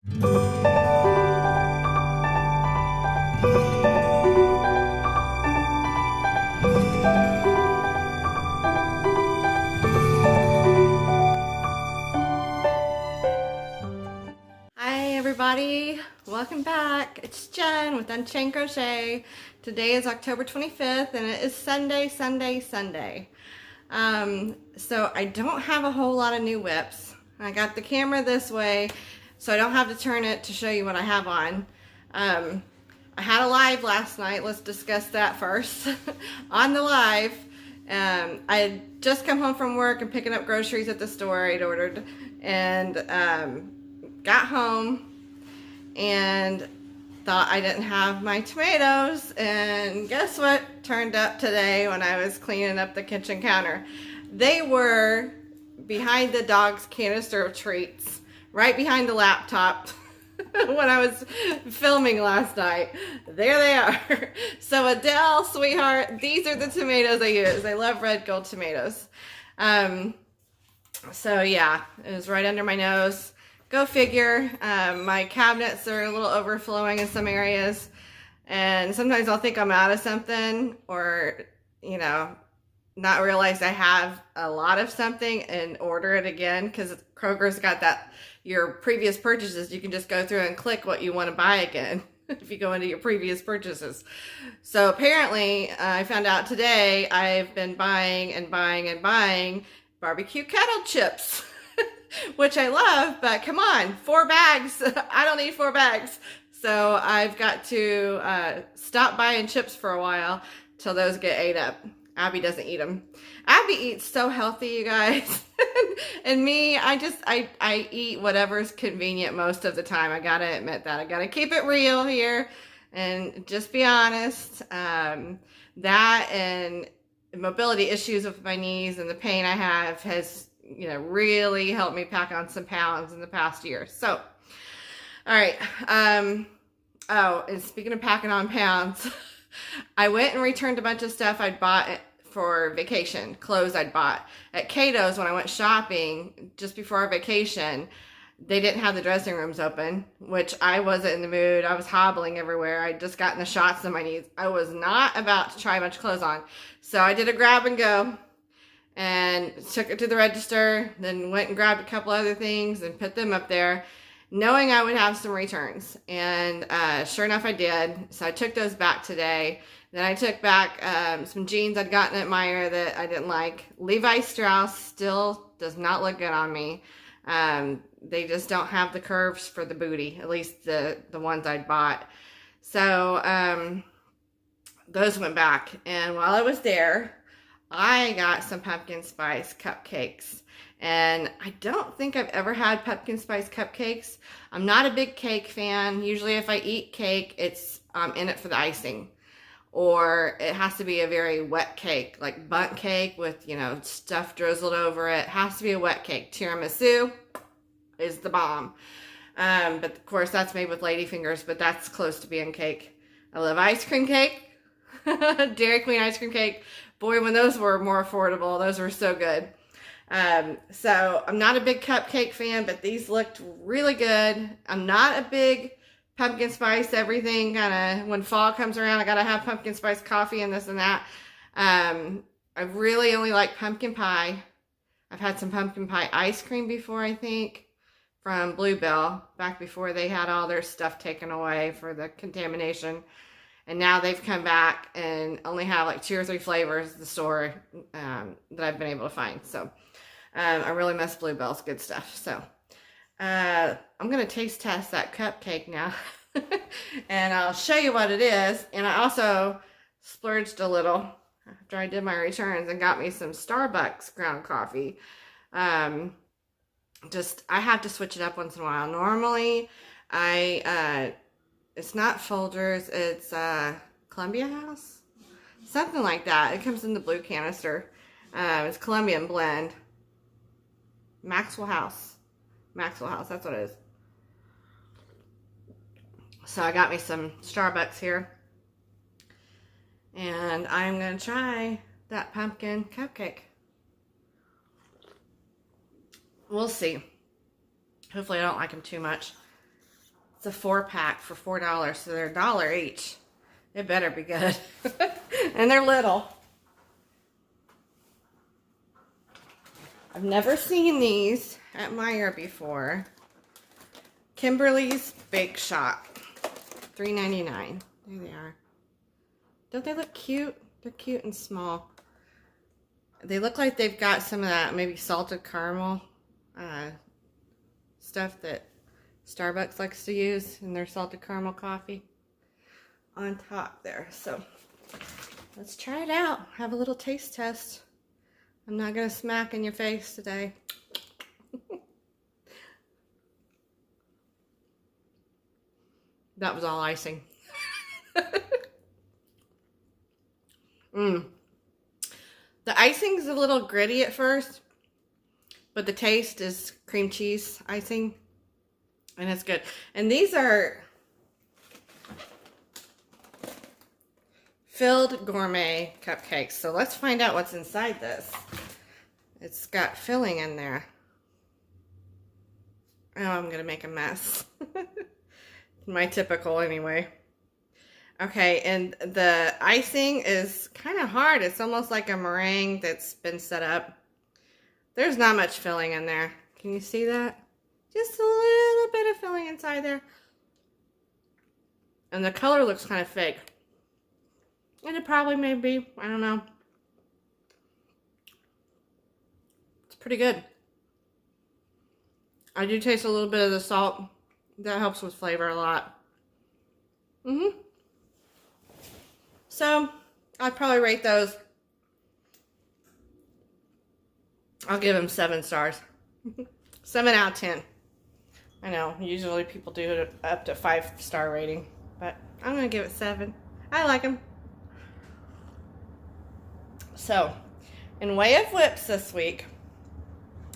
Hi everybody, welcome back. It's Jen with Unchained Crochet. Today is October 25th and it is Sunday. So I don't have a whole lot of new whips. I got the camera this way so I don't have to turn it to show you what I have on. I had a live last night. Let's discuss that first. On the live, I had just come home from work and picking up groceries at the store I'd ordered, and got home and thought I didn't have my tomatoes, and guess what turned up today when I was cleaning up the kitchen counter? They were behind the dog's canister of treats, right behind the laptop. When I was filming last night. There they are. So Adele, sweetheart, these are the tomatoes I use. I love red gold tomatoes. So yeah, it was right under my nose. Go figure. My cabinets are a little overflowing in some areas, and sometimes I'll think I'm out of something, or not realize I have a lot of something and order it again, because Kroger's got that, your previous purchases, you can just go through and click what you want to buy again if you go into your previous purchases. So apparently I found out today I've been buying barbecue kettle chips, which I love, but come on, 4 bags. I don't need 4 bags. So I've got to stop buying chips for a while till those get ate up. Abby doesn't eat them. Abby eats so healthy, you guys. And me, I eat whatever's convenient most of the time. I gotta admit that. I gotta keep it real here and just be honest. That and mobility issues with my knees and the pain I have has, really helped me pack on some pounds in the past year. So, all right. Oh, and speaking of packing on pounds, I went and returned a bunch of stuff I'd bought for vacation, clothes I'd bought. At Cato's, when I went shopping just before our vacation, they didn't have the dressing rooms open, which I wasn't in the mood. I was hobbling everywhere. I'd just gotten the shots in my knees. I was not about to try a bunch of clothes on. So I did a grab and go and took it to the register, then went and grabbed a couple other things and put them up there, knowing I would have some returns. And sure enough, I did. So I took those back today. Then I took back some jeans I'd gotten at Meijer that I didn't like. Levi Strauss still does not look good on me. They just don't have the curves for the booty, at least the ones I'd bought. So those went back. And while I was there, I got some pumpkin spice cupcakes. And I don't think I've ever had pumpkin spice cupcakes. I'm not a big cake fan. Usually if I eat cake, it's in it for the icing. Or it has to be a very wet cake, like bundt cake with, stuff drizzled over it. It has to be a wet cake. Tiramisu is the bomb. But of course that's made with ladyfingers, but that's close to being cake. I love ice cream cake. Dairy Queen ice cream cake. Boy, when those were more affordable, those were so good. So I'm not a big cupcake fan, but these looked really good. I'm not a big pumpkin spice everything kind of, when fall comes around, I gotta have pumpkin spice coffee and this and that. I really only like pumpkin pie. I've had some pumpkin pie ice cream before, I think, from Bluebell, back before they had all their stuff taken away for the contamination. And now they've come back and only have like 2 or 3 flavors at the store that I've been able to find. So I really miss Bluebell's good stuff. So I'm going to taste test that cupcake now. And I'll show you what it is. And I also splurged a little after I did my returns and got me some Starbucks ground coffee. I have to switch it up once in a while. Normally, it's not Folgers, it's Columbia House? Something like that. It comes in the blue canister. It's Colombian blend. Maxwell House, that's what it is. So I got me some Starbucks here. And I'm going to try that pumpkin cupcake. We'll see. Hopefully I don't like them too much. It's a 4-pack for $4, so they're $1 each. It better be good. And they're little. I've never seen these at Meijer before. Kimberly's Bake Shop. $3.99. There they are. Don't they look cute? They're cute and small. They look like they've got some of that maybe salted caramel stuff that Starbucks likes to use in their salted caramel coffee on top there. So let's try it out. Have a little taste test. I'm not going to smack in your face today. That was all icing. The icing's a little gritty at first, but the taste is cream cheese icing, and it's good. And these are filled gourmet cupcakes. So let's find out what's inside this. It's got filling in there. Oh, I'm gonna make a mess. My typical anyway. Okay, and the icing is kind of hard. It's almost like a meringue that's been set up. There's not much filling in there. Can you see that? Just a little bit of filling inside there. And the color looks kind of fake. And it probably may be. I don't know. It's pretty good. I do taste a little bit of the salt. That helps with flavor a lot. So, I'd probably rate those. I'll give them 7 stars. 7 out of 10. I know, usually people do it up to 5-star rating, but I'm going to give it 7. I like them. So, in way of whips this week,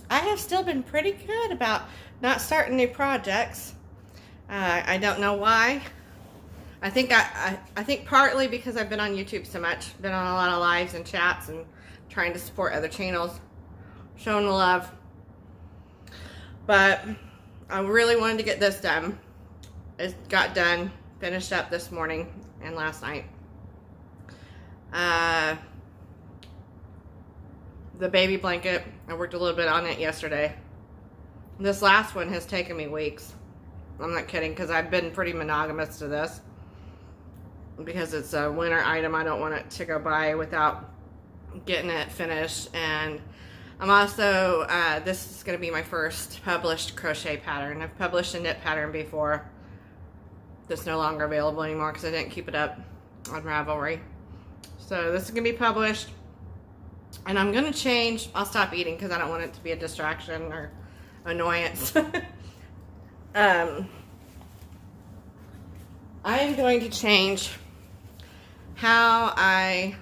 I have still been pretty good about not starting new projects. I don't know why. I think I think partly because I've been on YouTube so much, been on a lot of lives and chats and trying to support other channels, showing the love. But I really wanted to get this done. It got done, finished up this morning and last night. The baby blanket, I worked a little bit on it yesterday. This last one has taken me weeks. I'm not kidding, because I've been pretty monogamous to this. Because it's a winter item, I don't want it to go by without getting it finished. And I'm also, this is going to be my first published crochet pattern. I've published a knit pattern before. That's no longer available anymore because I didn't keep it up on Ravelry. So this is going to be published. And I'm going to change, I'll stop eating because I don't want it to be a distraction or annoyance. I am going to change how I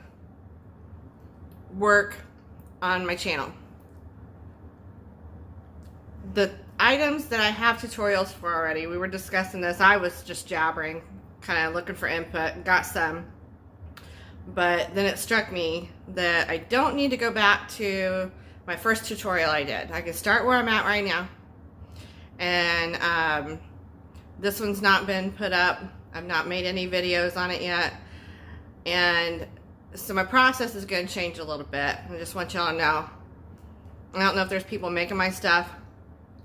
work on my channel. The items that I have tutorials for already, we were discussing this. I was just jabbering, kind of looking for input, got some. But then it struck me that I don't need to go back to my first tutorial I did. I can start where I'm at right now. And this one's not been put up. I've not made any videos on it yet. And so my process is going to change a little bit. I just want y'all to know. I don't know if there's people making my stuff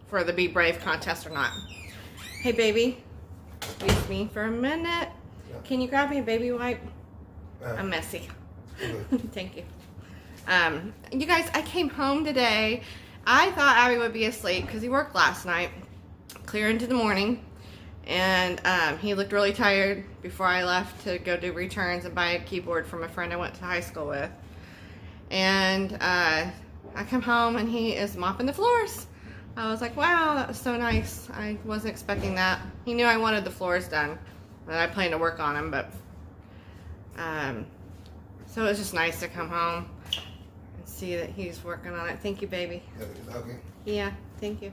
for the Be Brave contest or not. Hey, baby. Excuse me for a minute. Yeah. Can you grab me a baby wipe? I'm messy. Thank you. You guys, I came home today. I thought Abby would be asleep because he worked last night, clear into the morning. And he looked really tired before I left to go do returns and buy a keyboard from a friend I went to high school with. And I come home and he is mopping the floors. I was like, wow, that was so nice. I wasn't expecting that. He knew I wanted the floors done, and I planned to work on them, but so it was just nice to come home and see that he's working on it. Thank you, baby. Okay. Yeah, thank you.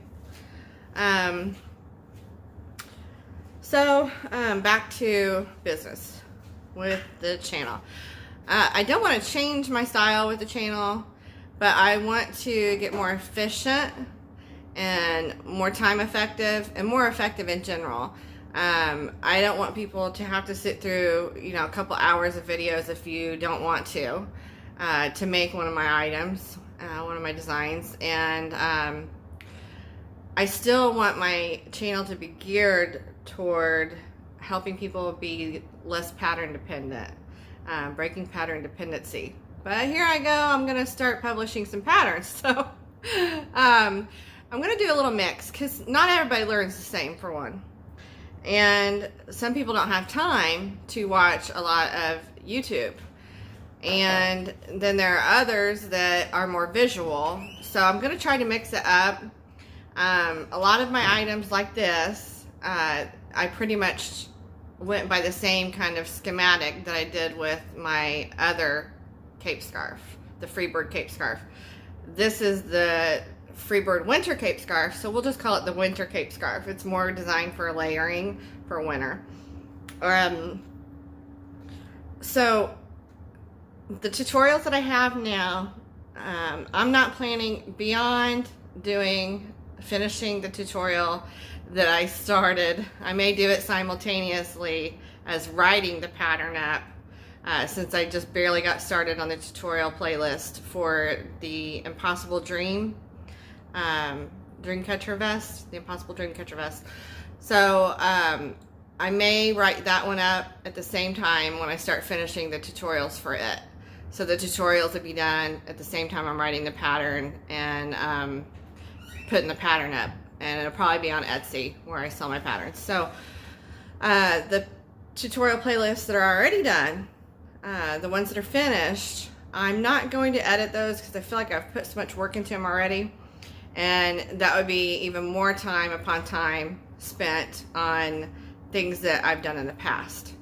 So back to business with the channel. I don't want to change my style with the channel, but I want to get more efficient and more time effective and more effective in general. I don't want people to have to sit through, you know, a couple hours of videos if you don't want to make one of my items, one of my designs. And I still want my channel to be geared toward helping people be less pattern dependent, breaking pattern dependency. But here I go, I'm gonna start publishing some patterns. So I'm gonna do a little mix, because not everybody learns the same, for one. And some people don't have time to watch a lot of YouTube. And then there are others that are more visual. So I'm gonna try to mix it up. A lot of my items like this, I pretty much went by the same kind of schematic that I did with my other cape scarf, the Freebird cape scarf. This is the Freebird winter cape scarf, so we'll just call it the winter cape scarf. It's more designed for layering for winter. So the tutorials that I have now, I'm not planning beyond finishing the tutorial that I started. I may do it simultaneously as writing the pattern up, since I just barely got started on the tutorial playlist for the Impossible Dream Dreamcatcher vest, the Impossible Dreamcatcher vest. So I may write that one up at the same time when I start finishing the tutorials for it. So the tutorials will be done at the same time I'm writing the pattern and putting the pattern up. And it'll probably be on Etsy, where I sell my patterns. So the tutorial playlists that are already done, the ones that are finished, I'm not going to edit those because I feel like I've put so much work into them already. And that would be even more time upon time spent on things that I've done in the past.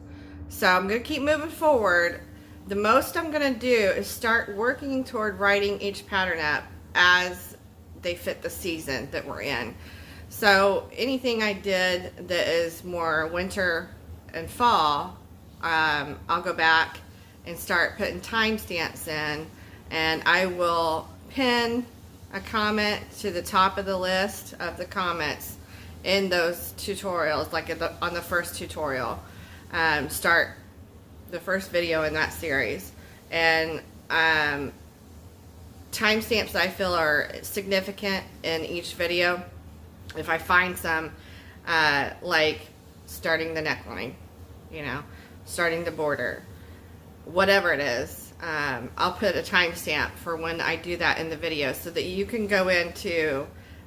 So I'm going to keep moving forward. The most I'm going to do is start working toward writing each pattern up as they fit the season that we're in. So anything I did that is more winter and fall, I'll go back and start putting timestamps in, and I will pin a comment to the top of the list of the comments in those tutorials, like on the first tutorial. Start the first video in that series, and timestamps that I feel are significant in each video. If I find some, like starting the neckline, you know, starting the border, whatever it is, I'll put a timestamp for when I do that in the video, so that you can go into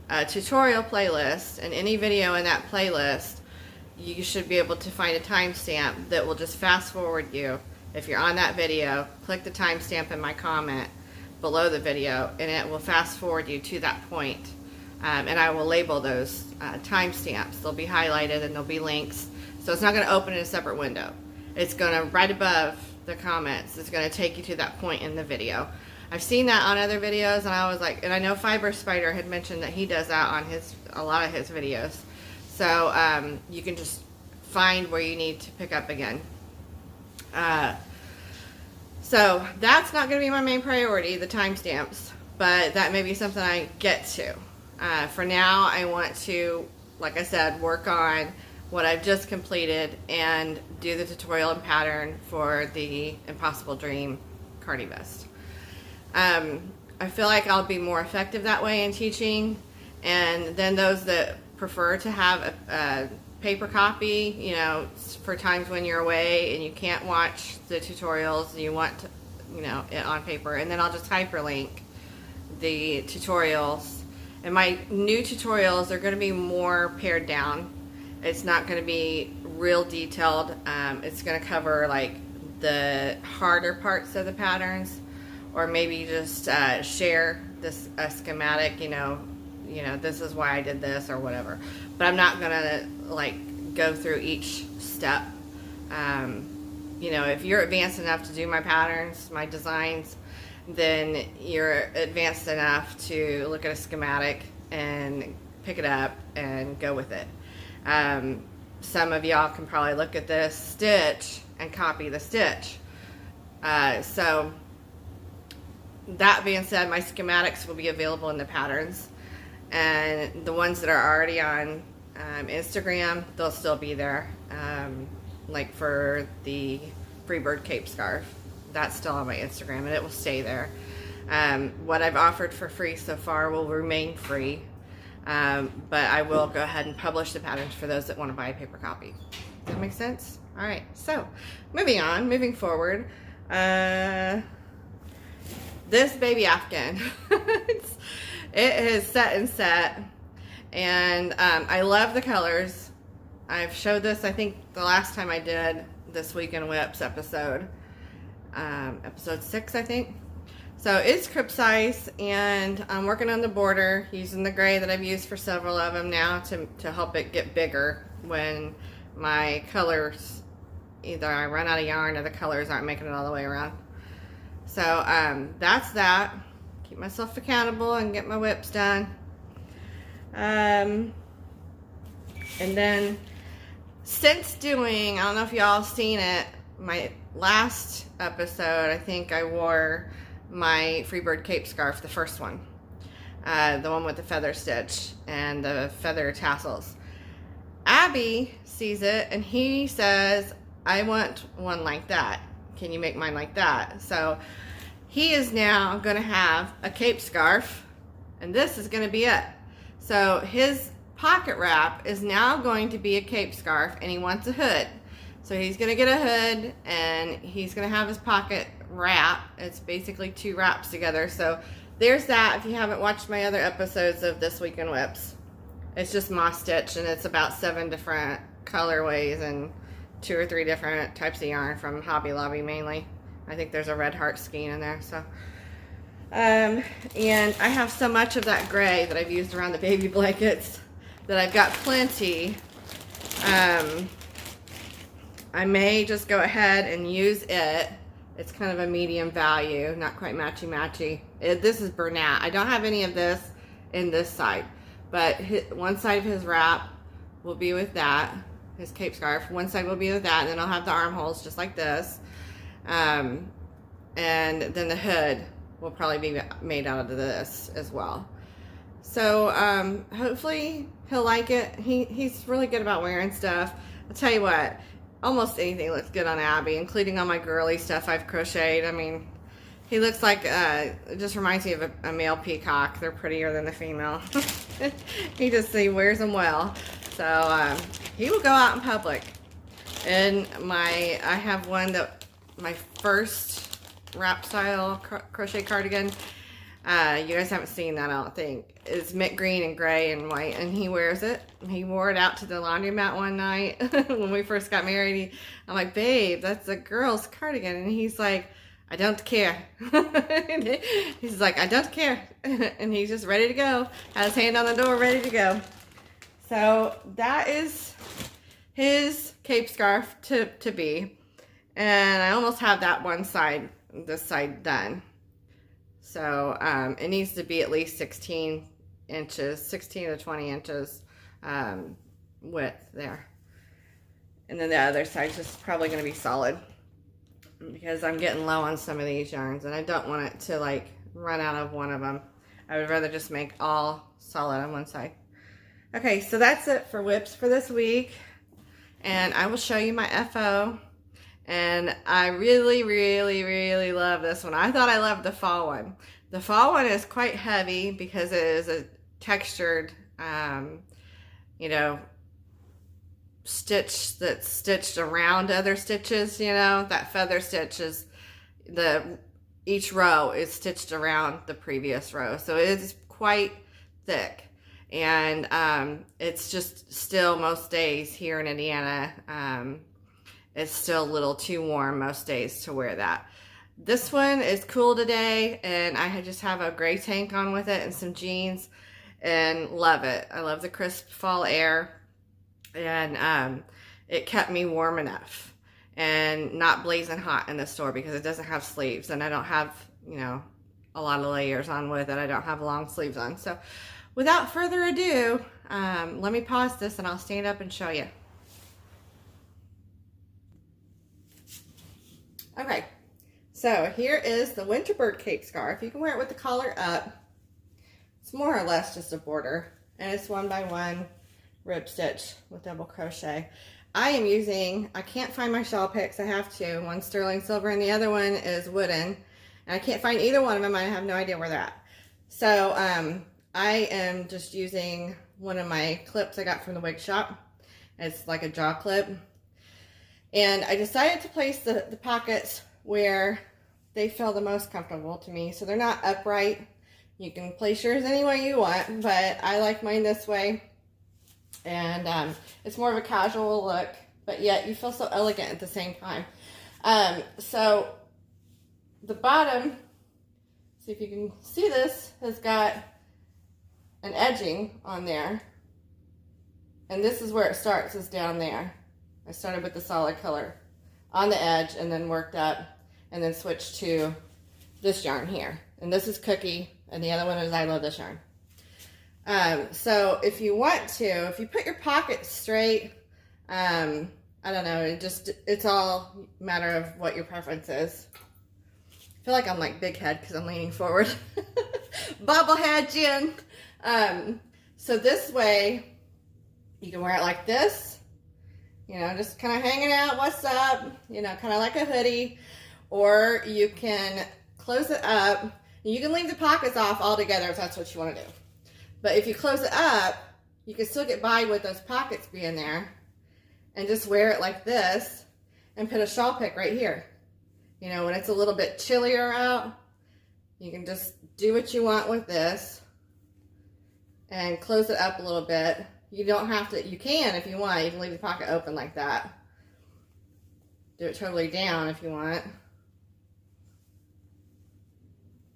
a tutorial playlist, and any video in that playlist, you should be able to find a timestamp that will just fast forward you. If you're on that video, click the timestamp in my comment below the video, and it will fast forward you to that point. And I will label those timestamps. They'll be highlighted and there'll be links. So it's not going to open in a separate window. It's going to, right above the comments, it's going to take you to that point in the video. I've seen that on other videos, and I was like, and I know Fiber Spider had mentioned that he does that on a lot of his videos. So you can just find where you need to pick up again. So that's not going to be my main priority, the timestamps, but that may be something I get to. For now, I want to, like I said, work on what I've just completed and do the tutorial and pattern for the Impossible Dream Cardi vest. I feel like I'll be more effective that way in teaching, and then those that prefer to have a paper copy, you know, for times when you're away and you can't watch the tutorials, you want to, you know, it on paper, and then I'll just hyperlink the tutorials. And my new tutorials are going to be more pared down. It's not going to be real detailed. It's going to cover like the harder parts of the patterns, or maybe just share this schematic, you know, this is why I did this or whatever. But I'm not going to like go through each step. You know, if you're advanced enough to do my patterns, my designs, then you're advanced enough to look at a schematic and pick it up and go with it. Some of y'all can probably look at this stitch and copy the stitch. So that being said, my schematics will be available in the patterns, and the ones that are already on Instagram, they'll still be there. Like for the Freebird Cape Scarf, that's still on my Instagram and it will stay there. What I've offered for free so far will remain free, but I will go ahead and publish the patterns for those that want to buy a paper copy. Does that make sense? All right, so moving forward. This baby Afghan, it is set, and I love the colors. I've showed this, I think, the last time I did this Week in WIPs episode, episode 6, I think. So it's crib size, and I'm working on the border using the gray that I've used for several of them now to help it get bigger when my colors, either I run out of yarn or the colors aren't making it all the way around. So that's that. Keep myself accountable and get my WIPs done. And then since doing, I don't know if y'all seen it, my last episode, I think I wore my Freebird Cape Scarf, the first one. The one with the feather stitch and the feather tassels. Abby sees it and he says, I want one like that. Can you make mine like that? So he is now going to have a cape scarf, and this is going to be it. So his pocket wrap is now going to be a cape scarf, and he wants a hood. So he's going to get a hood, and he's going to have his pocket wrap. It's basically 2 wraps together. So there's that. If you haven't watched my other episodes of This Week in WIPs, it's just moss stitch, and it's about 7 different colorways and 2 or 3 different types of yarn from Hobby Lobby mainly. I think there's a red heart skein in there. So, and I have so much of that gray that I've used around the baby blankets that I've got plenty. I may just go ahead and use it. It's kind of a medium value, not quite matchy-matchy. This is Bernat. I don't have any of this in this side, but one side of his wrap will be with that. His cape scarf. One side will be with that, and then I'll have the armholes just like this. And then the hood will probably be made out of this as well. So hopefully he'll like it. He's really good about wearing stuff. I'll tell you what, almost anything looks good on Abby, including all my girly stuff I've crocheted. I mean, he looks like, it just reminds me of a male peacock. They're prettier than the female. He wears them well. So he will go out in public. And I have one that, my first wrap style crochet cardigan. You guys haven't seen that, I don't think. It's mint green and gray and white, and he wears it. He wore it out to the laundromat one night when we first got married. I'm like, babe, that's a girl's cardigan. And he's like, I don't care. He's like, I don't care. And he's just ready to go. Had his hand on the door, ready to go. So that is his cape scarf to be. And I almost have that one side, this side done. So it needs to be at least 16 inches, 16 to 20 inches width there. And then the other side's just probably going to be solid, because I'm getting low on some of these yarns and I don't want it to like run out of one of them. I would rather just make all solid on one side. Okay, so that's it for WIPs for this week. And I will show you my FO. And I really, really, really love this one. I thought I loved the fall one. The fall one is quite heavy because it is a textured, you know, stitch that's stitched around other stitches, you know. That feather stitch is, each row is stitched around the previous row. So it is quite thick. And it's just still, most days here in Indiana, it's still a little too warm most days to wear that. This one is cool today, and I just have a gray tank on with it and some jeans, and love it. I love the crisp fall air, and it kept me warm enough and not blazing hot in the store because it doesn't have sleeves, and I don't have, you know, a lot of layers on with it. I don't have long sleeves on. So without further ado, let me pause this and I'll stand up and show you. Okay, so here is the Winterbird Cape Scarf. You can wear it with the collar up. It's more or less just a border, and it's 1 by 1 rib stitch with double crochet. I am using, I can't find my shawl picks. I have to. One's sterling silver and the other one is wooden. And I can't find either one of them. I have no idea where they're at. So I am just using one of my clips I got from the wig shop. It's like a jaw clip. And I decided to place the pockets where they feel the most comfortable to me. So they're not upright. You can place yours any way you want, but I like mine this way. And it's more of a casual look, but yet you feel so elegant at the same time. So the bottom, see if you can see this, has got an edging on there. And this is where it starts, is down there. I started with the solid color on the edge and then worked up and then switched to this yarn here. And this is Cookie and the other one is I Love This Yarn. So if you want to, if you put your pockets straight, I don't know, it's all a matter of what your preference is. I feel like I'm like big head because I'm leaning forward. Bobblehead Jen. So this way, you can wear it like this, you know, just kind of hanging out, what's up, you know, kind of like a hoodie, or you can close it up. You can leave the pockets off altogether if that's what you want to do. But if you close it up, you can still get by with those pockets being there and just wear it like this and put a shawl pick right here. You know, when it's a little bit chillier out, you can just do what you want with this and close it up a little bit. You don't have to, you can if you want, you can leave the pocket open like that. Do it totally down if you want.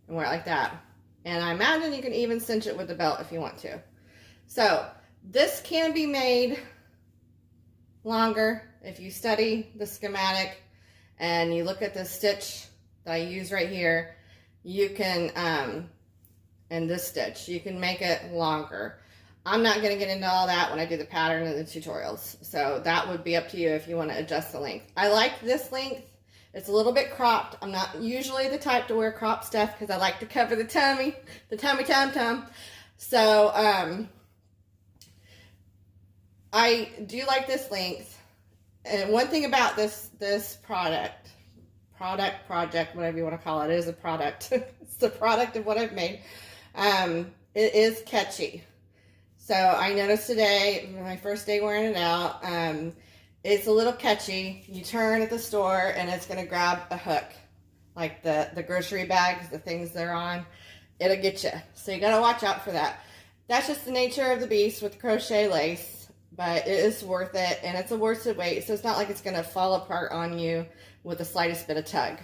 And wear it like that. And I imagine you can even cinch it with the belt if you want to. So this can be made longer if you study the schematic and you look at the stitch that I use right here. You can, and this stitch, you can make it longer. I'm not going to get into all that when I do the pattern and the tutorials. So that would be up to you if you want to adjust the length. I like this length. It's a little bit cropped. I'm not usually the type to wear cropped stuff because I like to cover the tummy tum-tum. So I do like this length. And one thing about this project, whatever you want to call it, it is a product. It's the product of what I've made. It is catchy. So I noticed today, my first day wearing it out, it's a little catchy. You turn at the store and it's going to grab a hook. Like the grocery bags, the things they're on, it'll get you. So you got to watch out for that. That's just the nature of the beast with crochet lace, but it is worth it and it's a worsted weight. So it's not like it's going to fall apart on you with the slightest bit of tug.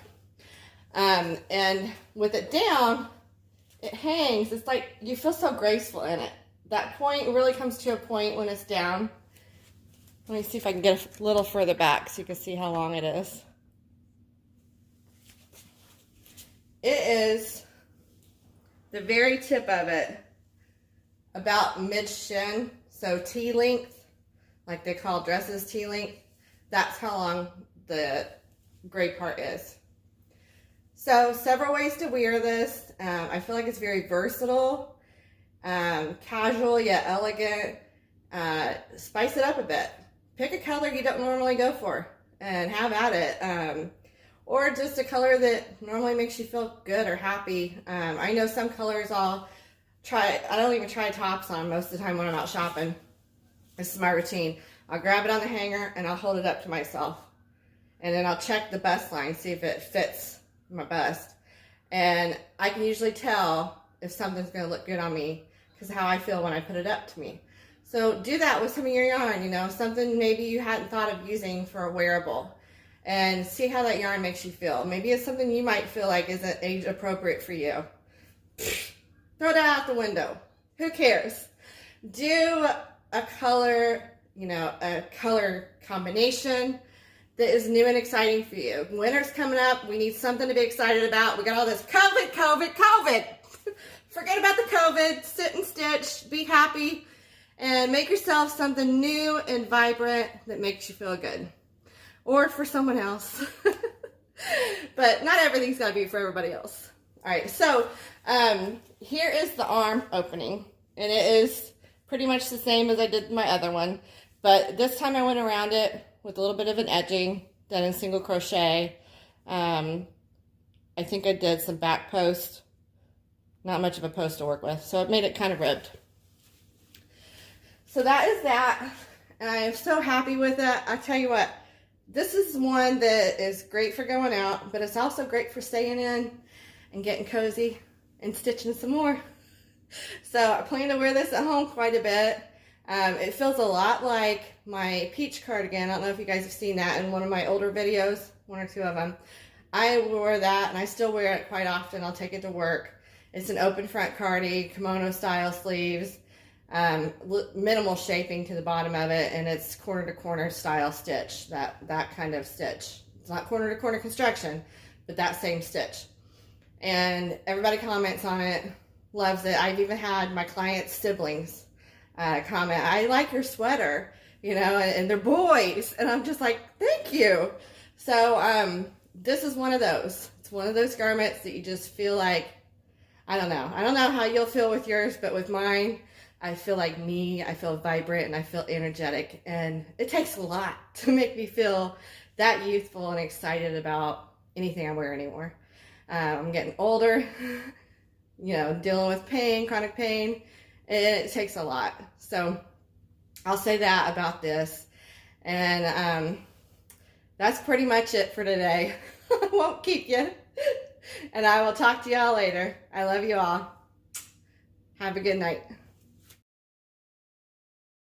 And with it down, it hangs. It's like you feel so graceful in it. That point really comes to a point when it's down. Let me see if I can get a little further back so you can see how long it is. It is the very tip of it, about mid-shin, so T-length, like they call dresses T-length. That's how long the gray part is. So several ways to wear this. I feel like it's very versatile, casual yet elegant. Spice it up a bit. Pick a color you don't normally go for and have at it. Or just a color that normally makes you feel good or happy. I know some colors I don't even try tops on most of the time when I'm out shopping. This is my routine. I'll grab it on the hanger and I'll hold it up to myself. And then I'll check the bust line, see if it fits my bust. And I can usually tell if something's gonna look good on me because of how I feel when I put it up to me. So do that with some of your yarn, you know, something maybe you hadn't thought of using for a wearable, and see how that yarn makes you feel. Maybe it's something you might feel like isn't age appropriate for you. Throw that out the window. Who cares? Do a color, you know, a color combination that is new and exciting for you. Winter's coming up. We need something to be excited about. We got all this COVID. Forget about the COVID. Sit and stitch. Be happy. And make yourself something new and vibrant that makes you feel good. Or for someone else. But not everything's got to be for everybody else. All right, so here is the arm opening. And it is pretty much the same as I did my other one, but this time I went around it with a little bit of an edging done in single crochet. I think I did some back post, not much of a post to work with, so it made it kind of ribbed. So that is that, and I am so happy with it. I tell you what, this is one that is great for going out, but it's also great for staying in and getting cozy and stitching some more. So I plan to wear this at home quite a bit. It feels a lot like my peach cardigan. I don't know if you guys have seen that in one of my older videos, one or two of them. I wore that, and I still wear it quite often. I'll take it to work. It's an open front cardi, kimono style sleeves, minimal shaping to the bottom of it, and it's corner to corner style stitch, that kind of stitch. It's not corner to corner construction, but that same stitch. And everybody comments on it, loves it. I've even had my clients' siblings comment, I like your sweater, you know, and they're boys, and I'm just like, thank you. So this is one of those. It's one of those garments that you just feel like, I don't know how you'll feel with yours, but with mine, I feel like me. I feel vibrant and I feel energetic, and it takes a lot to make me feel that youthful and excited about anything I wear anymore. I'm getting older, you know, dealing with pain, chronic pain, and it takes a lot. So I'll say that about this, and that's pretty much it for today. I won't keep you, and I will talk to y'all later. I love you all. Have a good night.